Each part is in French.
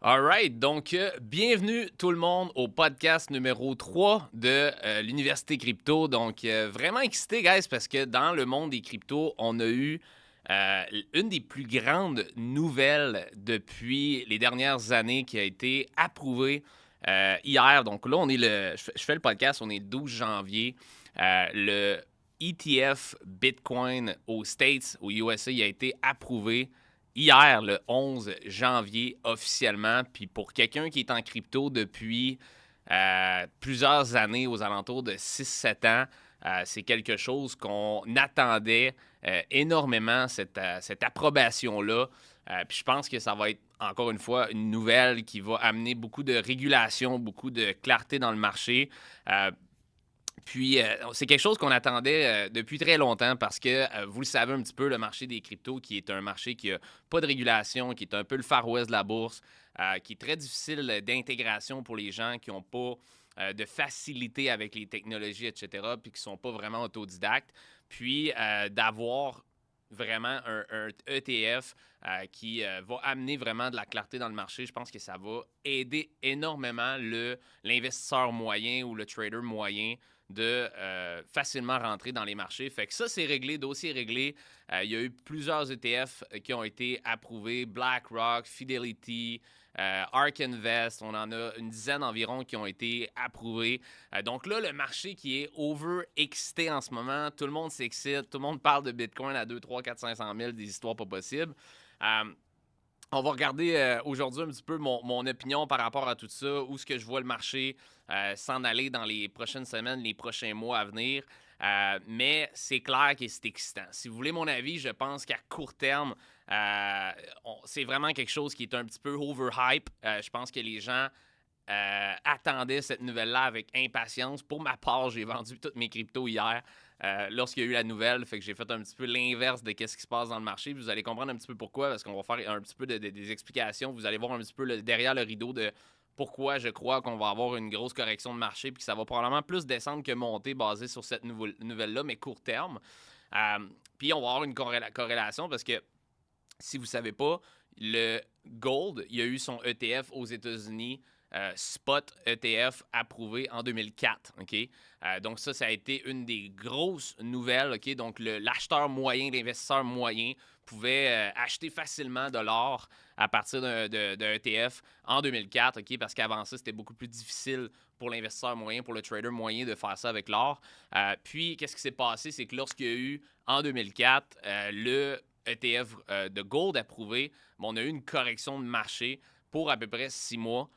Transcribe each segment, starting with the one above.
Alright, donc bienvenue tout le monde au podcast numéro 3 de l'Université Crypto. Donc vraiment excité, guys, parce que dans le monde des cryptos, on a eu euh, une des plus grandes nouvelles depuis les dernières années qui a été approuvée hier. Donc là, je fais le podcast, on est le 12 janvier. Le ETF Bitcoin aux States, aux USA, il a été approuvé hier, le 11 janvier, officiellement. Puis pour quelqu'un qui est en crypto depuis plusieurs années, aux alentours de 6-7 ans, c'est quelque chose qu'on attendait énormément, cette approbation-là. Puis je pense que ça va être, encore une fois, une nouvelle qui va amener beaucoup de régulation, beaucoup de clarté dans le marché. Puis, c'est quelque chose qu'on attendait depuis très longtemps parce que, vous le savez un petit peu, le marché des cryptos, qui est un marché qui n'a pas de régulation, qui est un peu le Far West de la bourse, qui est très difficile d'intégration pour les gens qui n'ont pas de facilité avec les technologies, etc., puis qui ne sont pas vraiment autodidactes. Puis, d'avoir vraiment un ETF qui va amener vraiment de la clarté dans le marché, je pense que ça va aider énormément l'investisseur moyen ou le trader moyen de facilement rentrer dans les marchés. Fait que ça, c'est réglé, dossier réglé. Il y a eu plusieurs ETF qui ont été approuvés. BlackRock, Fidelity, Ark Invest, on en a une dizaine environ qui ont été approuvés. Donc là, le marché qui est over-excité en ce moment, tout le monde s'excite, tout le monde parle de Bitcoin à 2, 3, 4, 500 000, des histoires pas possibles. Euh, on va regarder aujourd'hui un petit peu mon opinion par rapport à tout ça, où est-ce que je vois le marché s'en aller dans les prochaines semaines, les prochains mois à venir. Mais c'est clair que c'est excitant. Si vous voulez mon avis, je pense qu'à court terme, c'est vraiment quelque chose qui est un petit peu overhype. Je pense que les gens attendaient cette nouvelle-là avec impatience. Pour ma part, j'ai vendu toutes mes cryptos hier lorsqu'il y a eu la nouvelle. Fait que j'ai fait un petit peu l'inverse de ce qui se passe dans le marché. Vous allez comprendre un petit peu pourquoi, parce qu'on va faire un petit peu des explications. Vous allez voir un petit peu derrière le rideau de pourquoi je crois qu'on va avoir une grosse correction de marché puis que ça va probablement plus descendre que monter basé sur cette nouvelle-là, mais court terme. Euh, Puis on va avoir une corrélation parce que si vous ne savez pas, le Gold, il y a eu son ETF aux États-Unis, Spot ETF approuvé en 2004. OK? Donc ça a été une des grosses nouvelles. OK? Donc l'acheteur moyen, l'investisseur moyen pouvait acheter facilement de l'or à partir d'un ETF en 2004. OK? Parce qu'avant ça, c'était beaucoup plus difficile pour l'investisseur moyen, pour le trader moyen de faire ça avec l'or. Puis, qu'est-ce qui s'est passé? C'est que lorsqu'il y a eu, en 2004, le ETF de Gold approuvé, on a eu une correction de marché pour à peu près 6 mois.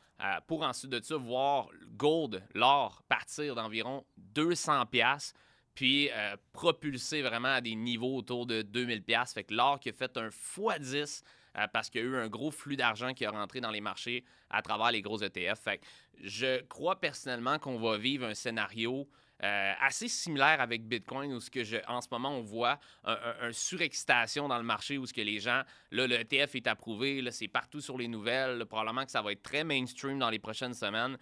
Pour ensuite de ça, voir Gold, l'or, partir d'environ 200$, puis propulser vraiment à des niveaux autour de 2000$. Fait que l'or qui a fait un x10 parce qu'il y a eu un gros flux d'argent qui est rentré dans les marchés à travers les gros ETF. Fait que je crois personnellement qu'on va vivre un scénario assez similaire avec Bitcoin, où en ce moment, on voit un surexcitation dans le marché, où ce que les gens, là, le ETF est approuvé, là, c'est partout sur les nouvelles, là, probablement que ça va être très mainstream dans les prochaines semaines.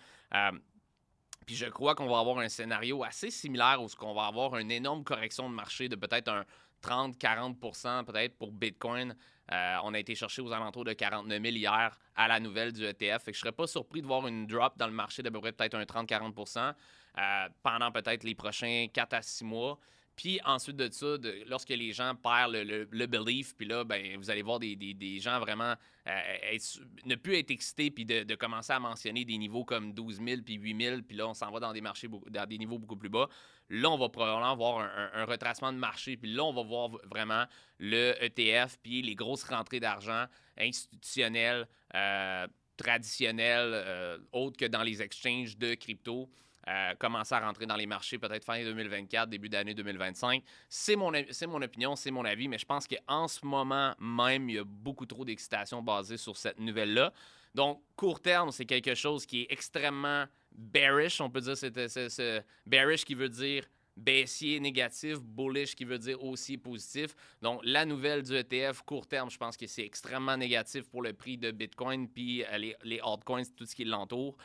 Puis je crois qu'on va avoir un scénario assez similaire où on va avoir une énorme correction de marché de peut-être un 30-40% peut-être pour Bitcoin. On a été chercher aux alentours de 49 000 hier à la nouvelle du ETF. Fait que je ne serais pas surpris de voir une drop dans le marché d'à peu près peut-être un 30-40% pendant peut-être les prochains 4 à 6 mois. Puis ensuite de ça, lorsque les gens perdent le belief, puis là, ben, vous allez voir des gens vraiment ne plus être excités, puis de commencer à mentionner des niveaux comme 12 000 puis 8 000, puis là, on s'en va dans des marchés, dans des niveaux beaucoup plus bas. Là, on va probablement avoir un retracement de marché, puis là, on va voir vraiment le ETF, puis les grosses rentrées d'argent institutionnelles, traditionnelles, autres que dans les exchanges de crypto. Commencer à rentrer dans les marchés peut-être fin 2024, début d'année 2025. C'est mon opinion, c'est mon avis, mais je pense qu'en ce moment même, il y a beaucoup trop d'excitation basée sur cette nouvelle-là. Donc, court terme, c'est quelque chose qui est extrêmement bearish. On peut dire c'est bearish qui veut dire baissier négatif, bullish qui veut dire haussier positif. Donc, la nouvelle du ETF, court terme, je pense que c'est extrêmement négatif pour le prix de Bitcoin puis les altcoins, tout ce qui l'entoure.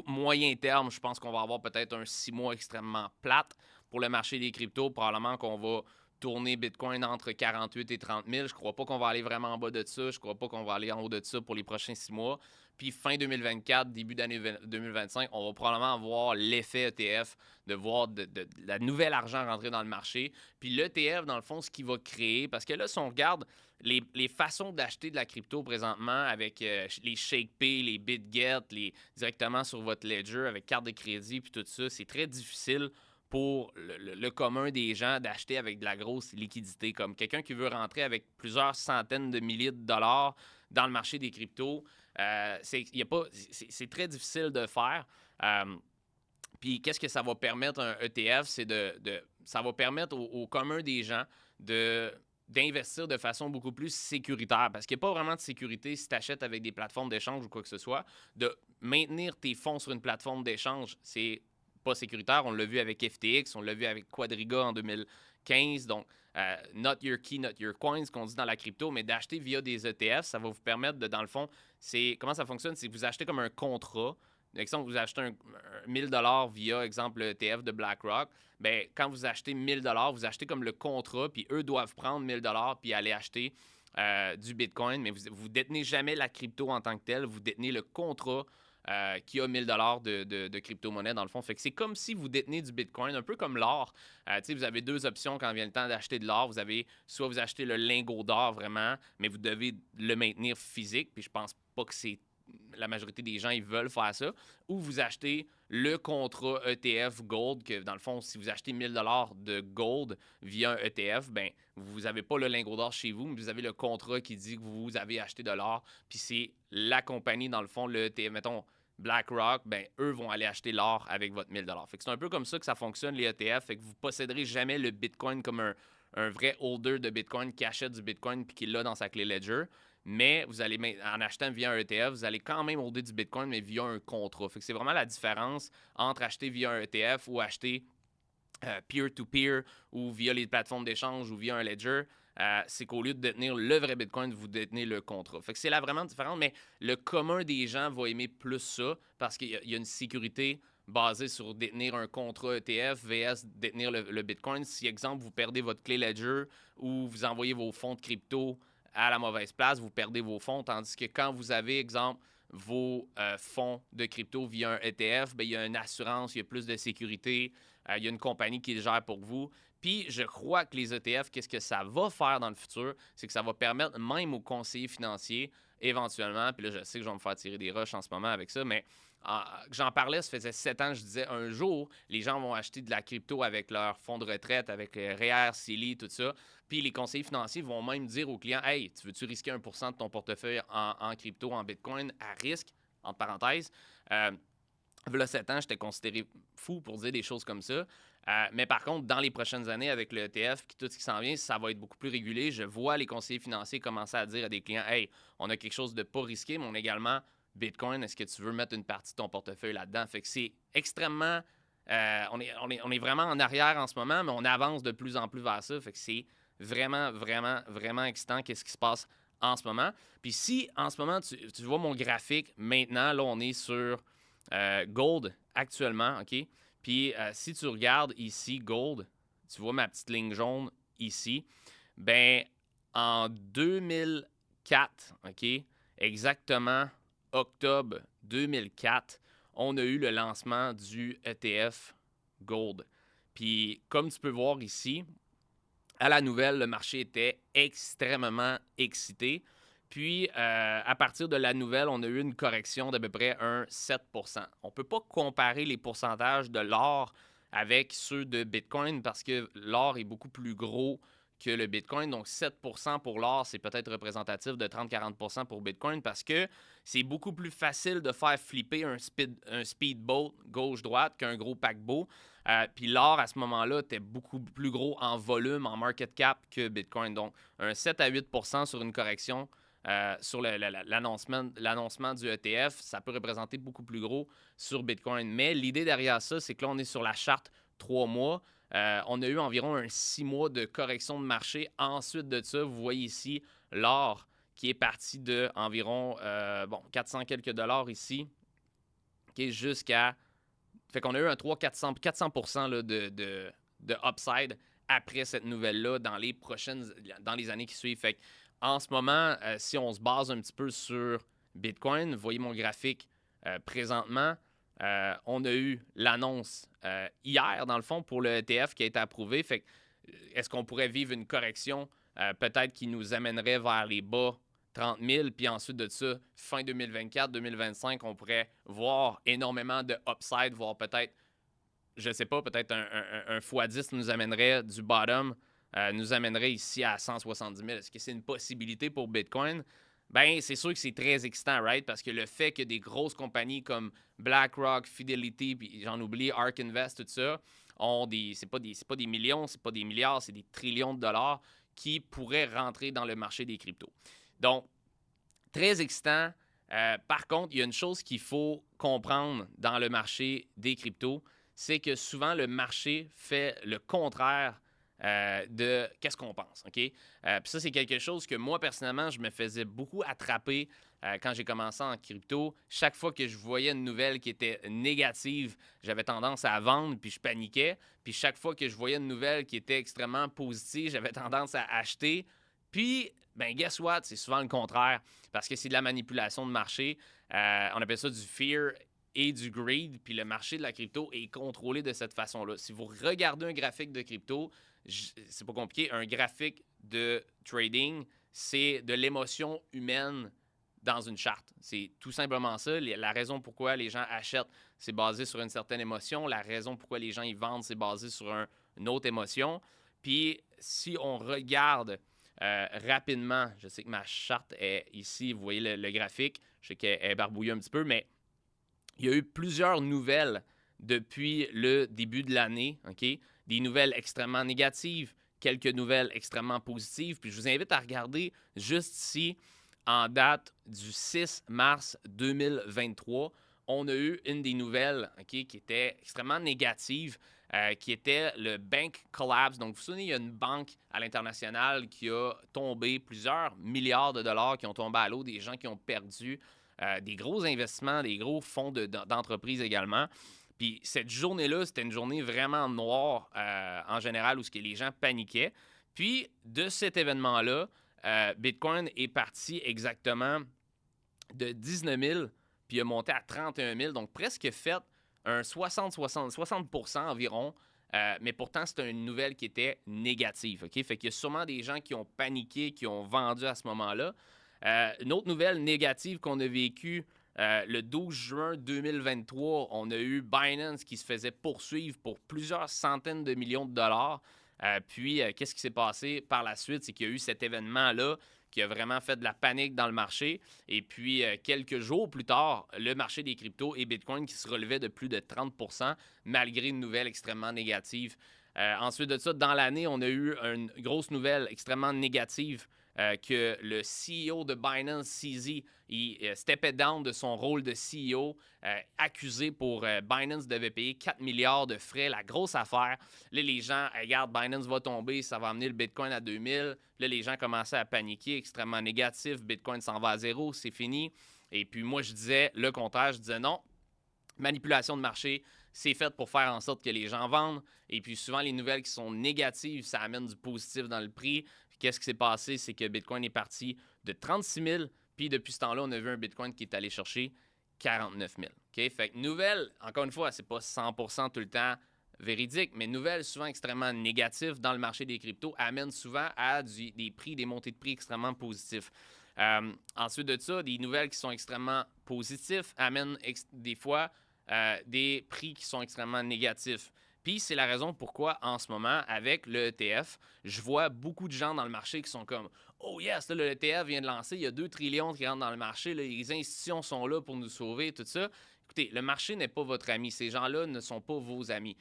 Moyen terme, je pense qu'on va avoir peut-être un 6 mois extrêmement plate pour le marché des cryptos. Probablement qu'on va tourner Bitcoin entre 48 et 30 000. Je ne crois pas qu'on va aller vraiment en bas de ça. Je ne crois pas qu'on va aller en haut de ça pour les prochains 6 mois. Puis fin 2024, début d'année 2025, on va probablement voir l'effet ETF, de voir de la nouvelle argent rentrer dans le marché. Puis l'ETF, dans le fond, ce qu'il va créer, parce que là, si on regarde les façons d'acheter de la crypto présentement avec les ShakePay, les BitGet, directement sur votre Ledger avec carte de crédit puis tout ça, c'est très difficile pour le commun des gens d'acheter avec de la grosse liquidité. Comme quelqu'un qui veut rentrer avec plusieurs centaines de milliers de dollars dans le marché des cryptos, c'est très difficile de faire. Puis qu'est-ce que ça va permettre un ETF? C'est ça va permettre au commun des gens d'investir de façon beaucoup plus sécuritaire. Parce qu'il n'y a pas vraiment de sécurité si tu achètes avec des plateformes d'échange ou quoi que ce soit. De maintenir tes fonds sur une plateforme d'échange, c'est pas sécuritaire. On l'a vu avec FTX, on l'a vu avec Quadriga en 2015. Donc, not your key, not your coins, qu'on dit dans la crypto, mais d'acheter via des ETF, ça va vous permettre dans le fond, comment ça fonctionne? C'est que vous achetez comme un contrat. Exemple, vous achetez 1000 $ via, exemple, l'ETF de BlackRock. Bien, quand vous achetez 1000 $, vous achetez comme le contrat, puis eux doivent prendre 1000 $ puis aller acheter du Bitcoin, mais vous ne détenez jamais la crypto en tant que telle, vous détenez le contrat qui a 1000 $ de crypto-monnaie dans le fond. Fait que c'est comme si vous détenez du Bitcoin, un peu comme l'or. Vous avez deux options quand vient le temps d'acheter de l'or. Soit vous achetez le lingot d'or vraiment, mais vous devez le maintenir physique, puis je pense pas que c'est la majorité des gens, ils veulent faire ça, ou vous achetez le contrat ETF Gold, que dans le fond, si vous achetez 1000 $ de Gold via un ETF, ben vous n'avez pas le lingot d'or chez vous, mais vous avez le contrat qui dit que vous avez acheté de l'or, puis c'est la compagnie, dans le fond, le ETF, mettons BlackRock, ben eux vont aller acheter l'or avec votre 1000 $. Fait que c'est un peu comme ça que ça fonctionne, les ETF, fait que vous ne posséderez jamais le Bitcoin comme un vrai holder de Bitcoin qui achète du Bitcoin puis qui l'a dans sa clé Ledger. Mais vous allez, en achetant via un ETF, vous allez quand même holder du Bitcoin, mais via un contrat. Fait que c'est vraiment la différence entre acheter via un ETF ou acheter peer-to-peer ou via les plateformes d'échange ou via un Ledger. C'est qu'au lieu de détenir le vrai Bitcoin, vous détenez le contrat. Fait que c'est là vraiment différent, mais le commun des gens va aimer plus ça parce qu'il y a une sécurité basée sur détenir un contrat ETF vs détenir le Bitcoin. Si, exemple, vous perdez votre clé Ledger ou vous envoyez vos fonds de crypto à la mauvaise place, vous perdez vos fonds, tandis que quand vous avez, exemple, vos fonds de crypto via un ETF, bien, il y a une assurance, il y a plus de sécurité, il y a une compagnie qui le gère pour vous. Puis, je crois que les ETF, qu'est-ce que ça va faire dans le futur? C'est que ça va permettre même aux conseillers financiers, éventuellement, puis là, je sais que je vais me faire tirer des roches en ce moment avec ça, mais j'en parlais, ça faisait 7 ans, je disais, un jour, les gens vont acheter de la crypto avec leur fonds de retraite, avec REER, CELI, tout ça. Puis les conseillers financiers vont même dire aux clients, « Hey, tu veux-tu risquer 1% de ton portefeuille en crypto, en Bitcoin, à risque? » Entre parenthèses. Là, 7 ans, j'étais considéré fou pour dire des choses comme ça. Mais par contre, dans les prochaines années, avec le ETF et tout ce qui s'en vient, ça va être beaucoup plus régulé. Je vois les conseillers financiers commencer à dire à des clients, « Hey, on a quelque chose de pas risqué, mais on a également Bitcoin. Est-ce que tu veux mettre une partie de ton portefeuille là-dedans? » Fait que c'est extrêmement... on est vraiment en arrière en ce moment, mais on avance de plus en plus vers ça. Fait que c'est vraiment, vraiment, vraiment excitant qu'est-ce qui se passe en ce moment. Puis si, en ce moment, tu vois mon graphique, maintenant, là, on est sur Gold actuellement, OK? Puis si tu regardes ici, Gold, tu vois ma petite ligne jaune ici, ben en 2004, OK, exactement octobre 2004, on a eu le lancement du ETF Gold. Puis comme tu peux voir ici, à la nouvelle, le marché était extrêmement excité. Puis, à partir de la nouvelle, on a eu une correction d'à peu près un 7 On ne peut pas comparer les pourcentages de l'or avec ceux de Bitcoin parce que l'or est beaucoup plus gros que le Bitcoin. Donc, 7 pour l'or, c'est peut-être représentatif de 30-40 pour Bitcoin parce que c'est beaucoup plus facile de faire flipper un speedboat gauche-droite qu'un gros paquebot. Puis l'or, à ce moment-là, était beaucoup plus gros en volume, en market cap que Bitcoin. Donc, un 7 à 8 sur une correction sur l'annoncement du ETF, ça peut représenter beaucoup plus gros sur Bitcoin. Mais l'idée derrière ça, c'est que là, on est sur la charte 3 mois. On a eu environ un 6 mois de correction de marché. Ensuite de ça, vous voyez ici l'or qui est parti de environ 400 quelques dollars ici, jusqu'à... Fait qu'on a eu un 400% là, de upside après cette nouvelle-là dans les années qui suivent. Fait que, en ce moment, si on se base un petit peu sur Bitcoin, vous voyez mon graphique présentement, on a eu l'annonce hier, dans le fond, pour le ETF qui a été approuvé. Fait que, est-ce qu'on pourrait vivre une correction peut-être qui nous amènerait vers les bas 30 000, puis ensuite de ça, fin 2024, 2025, on pourrait voir énormément de upside, voire peut-être, je sais pas, peut-être un x10 nous amènerait du bottom, nous amènerait ici à 170 000. Est-ce que c'est une possibilité pour Bitcoin? Ben, c'est sûr que c'est très excitant, right? Parce que le fait que des grosses compagnies comme BlackRock, Fidelity, puis j'en oublie, ARK Invest, tout ça, ont c'est pas des millions, c'est pas des milliards, c'est des trillions de dollars qui pourraient rentrer dans le marché des cryptos. Donc, très excitant. Par contre, il y a une chose qu'il faut comprendre dans le marché des cryptos, c'est que souvent le marché fait le contraire de qu'est-ce qu'on pense. OK? Puis ça, c'est quelque chose que moi, personnellement, je me faisais beaucoup attraper quand j'ai commencé en crypto. Chaque fois que je voyais une nouvelle qui était négative, j'avais tendance à vendre, puis je paniquais. Puis chaque fois que je voyais une nouvelle qui était extrêmement positive, j'avais tendance à acheter. Puis, ben guess what? C'est souvent le contraire, parce que c'est de la manipulation de marché. On appelle ça du fear et du greed, puis le marché de la crypto est contrôlé de cette façon-là. Si vous regardez un graphique de crypto, c'est pas compliqué, un graphique de trading, c'est de l'émotion humaine dans une charte. C'est tout simplement ça. La raison pourquoi les gens achètent, c'est basé sur une certaine émotion. La raison pourquoi les gens y vendent, c'est basé sur une autre émotion. Puis, si on regarde rapidement, je sais que ma charte est ici, vous voyez le graphique, je sais qu'elle est barbouillée un petit peu, mais il y a eu plusieurs nouvelles depuis le début de l'année, OK? Des nouvelles extrêmement négatives, quelques nouvelles extrêmement positives. Puis je vous invite à regarder juste ici, en date du 6 mars 2023, on a eu une des nouvelles, OK, qui était extrêmement négative, qui était le bank collapse. Donc, vous vous souvenez, il y a une banque à l'international qui a tombé, plusieurs milliards de dollars qui ont tombé à l'eau, des gens qui ont perdu des gros investissements, des gros fonds d'entreprise également. Puis cette journée-là, c'était une journée vraiment noire en général où les gens paniquaient. Puis de cet événement-là, Bitcoin est parti exactement de 19 000 puis il a monté à 31 000, donc presque fait un 60 environ. Mais pourtant, c'était une nouvelle qui était négative. Okay? Fait qu'il y a sûrement des gens qui ont paniqué, qui ont vendu à ce moment-là. Une autre nouvelle négative qu'on a vécue le 12 juin 2023, on a eu Binance qui se faisait poursuivre pour plusieurs centaines de millions de dollars. Puis, qu'est-ce qui s'est passé par la suite? C'est qu'il y a eu cet événement-là qui a vraiment fait de la panique dans le marché. Et puis, quelques jours plus tard, le marché des cryptos et Bitcoin qui se relevait de plus de 30 malgré une nouvelle extrêmement négative. Ensuite de ça, dans l'année, on a eu une grosse nouvelle extrêmement négative que le CEO de Binance, CZ, il steppait down de son rôle de CEO, accusé pour Binance devait payer 4 milliards de frais, la grosse affaire. Là, les gens, regarde, Binance va tomber, ça va amener le Bitcoin à 2000. Là, les gens commençaient à paniquer, extrêmement négatif, Bitcoin s'en va à zéro, c'est fini. Et puis moi, je disais le contraire, je disais non, manipulation de marché, c'est fait pour faire en sorte que les gens vendent. Et puis souvent, les nouvelles qui sont négatives, ça amène du positif dans le prix. Puis qu'est-ce qui s'est passé? C'est que Bitcoin est parti de 36 000, puis depuis ce temps-là, on a vu un Bitcoin qui est allé chercher 49 000. Okay? Fait que nouvelle, encore une fois, c'est pas 100% tout le temps véridique, mais nouvelles souvent extrêmement négatives dans le marché des cryptos amènent souvent à des prix, des montées de prix extrêmement positifs. Ensuite de ça, des nouvelles qui sont extrêmement positives amènent des fois des prix qui sont extrêmement négatifs. Puis c'est la raison pourquoi, en ce moment, avec le ETF, je vois beaucoup de gens dans le marché qui sont comme « Oh yes, là, le ETF vient de lancer, il y a 2 trillions qui rentrent dans le marché, là, les institutions sont là pour nous sauver, tout ça. » Écoutez, le marché n'est pas votre ami. Ces gens-là ne sont pas vos amis.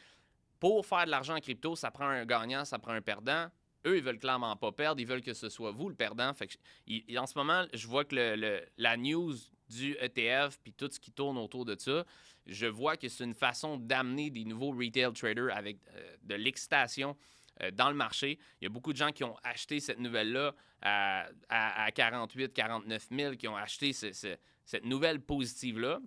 Pour faire de l'argent en crypto, ça prend un gagnant, ça prend un perdant. Eux, ils veulent clairement pas perdre, ils veulent que ce soit vous le perdant. Fait que, en ce moment, je vois que la news du ETF puis tout ce qui tourne autour de ça, je vois que c'est une façon d'amener des nouveaux retail traders avec de l'excitation dans le marché. Il y a beaucoup de gens qui ont acheté cette nouvelle-là à 48, 49 000, qui ont acheté cette nouvelle positive-là.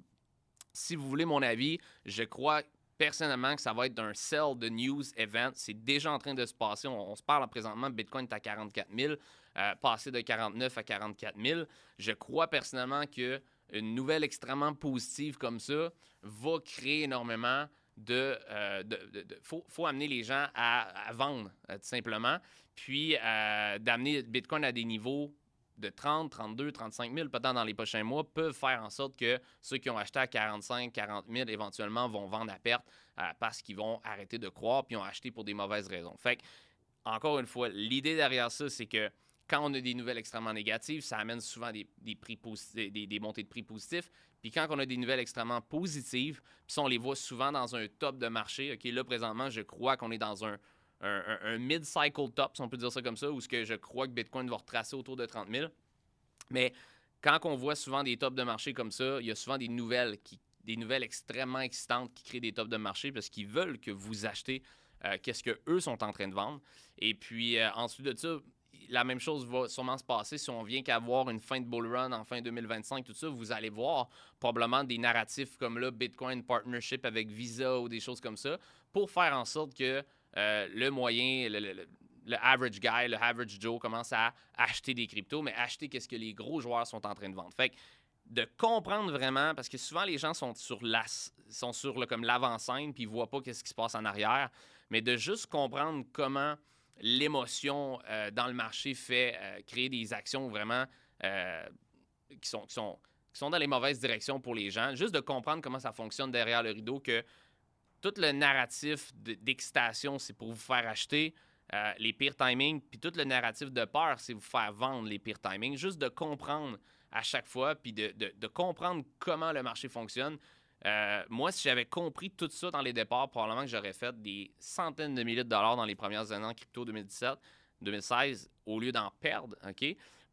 Si vous voulez mon avis, je crois personnellement que ça va être un sell the news event. C'est déjà en train de se passer. On se parle présentement, Bitcoin est à 44 000, passé de 49 à 44 000. Je crois personnellement qu'une nouvelle extrêmement positive comme ça va créer énormément faut amener les gens à vendre, tout simplement, puis d'amener Bitcoin à des niveaux de 30, 32, 35 000 peut-être dans les prochains mois peuvent faire en sorte que ceux qui ont acheté à 45, 40 000 éventuellement vont vendre à perte parce qu'ils vont arrêter de croire puis ont acheté pour des mauvaises raisons. Fait que, encore une fois, l'idée derrière ça, c'est que quand on a des nouvelles extrêmement négatives, ça amène souvent des montées de prix positifs. Puis quand on a des nouvelles extrêmement positives, puis ça, on les voit souvent dans un top de marché. OK, là, présentement, je crois qu'on est dans un mid-cycle top, si on peut dire ça comme ça, où ce que je crois que Bitcoin va retracer autour de 30 000. Mais quand on voit souvent des tops de marché comme ça, il y a souvent des nouvelles extrêmement excitantes qui créent des tops de marché parce qu'ils veulent que vous achetez qu'est-ce qu'eux sont en train de vendre. Et puis, ensuite de ça, la même chose va sûrement se passer si on vient qu'avoir une fin de bull run en fin 2025, tout ça, vous allez voir probablement des narratifs comme là, Bitcoin partnership avec Visa ou des choses comme ça, pour faire en sorte que le moyen, le average guy, le average Joe commence à acheter des cryptos, mais acheter qu'est-ce que les gros joueurs sont en train de vendre. Fait que de comprendre vraiment, parce que souvent les gens sont sur comme l'avant-scène puis ils voient pas qu'est-ce qui se passe en arrière, mais de juste comprendre comment l'émotion dans le marché fait créer des actions vraiment qui sont dans les mauvaises directions pour les gens. Juste de comprendre comment ça fonctionne derrière le rideau, que tout le narratif d'excitation, c'est pour vous faire acheter les pires timings, puis tout le narratif de peur, c'est vous faire vendre les pires timings. Juste de comprendre à chaque fois, puis de comprendre comment le marché fonctionne. Moi, si j'avais compris tout ça dans les départs, probablement que j'aurais fait des centaines de milliers de dollars dans les premières années en crypto 2017, 2016, au lieu d'en perdre, OK?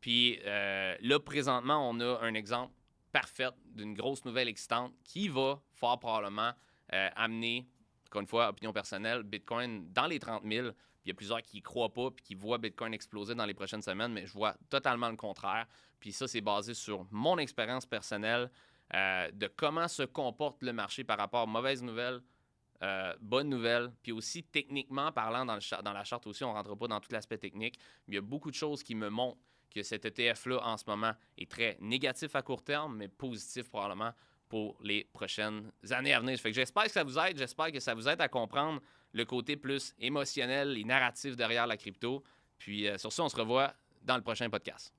Puis là, présentement, on a un exemple parfait d'une grosse nouvelle excitante qui va fort probablement amener, encore une fois, opinion personnelle, Bitcoin dans les 30 000. Puis il y a plusieurs qui n'y croient pas puis qui voient Bitcoin exploser dans les prochaines semaines, mais je vois totalement le contraire. Puis ça, c'est basé sur mon expérience personnelle de comment se comporte le marché par rapport aux mauvaises nouvelles, bonnes nouvelles, puis aussi techniquement parlant dans la charte aussi, on ne rentre pas dans tout l'aspect technique, mais il y a beaucoup de choses qui me montrent que cet ETF-là, en ce moment, est très négatif à court terme, mais positif probablement pour les prochaines années à venir. Fait que j'espère que ça vous aide. J'espère que ça vous aide à comprendre le côté plus émotionnel, les narratifs derrière la crypto. Puis sur ça, on se revoit dans le prochain podcast.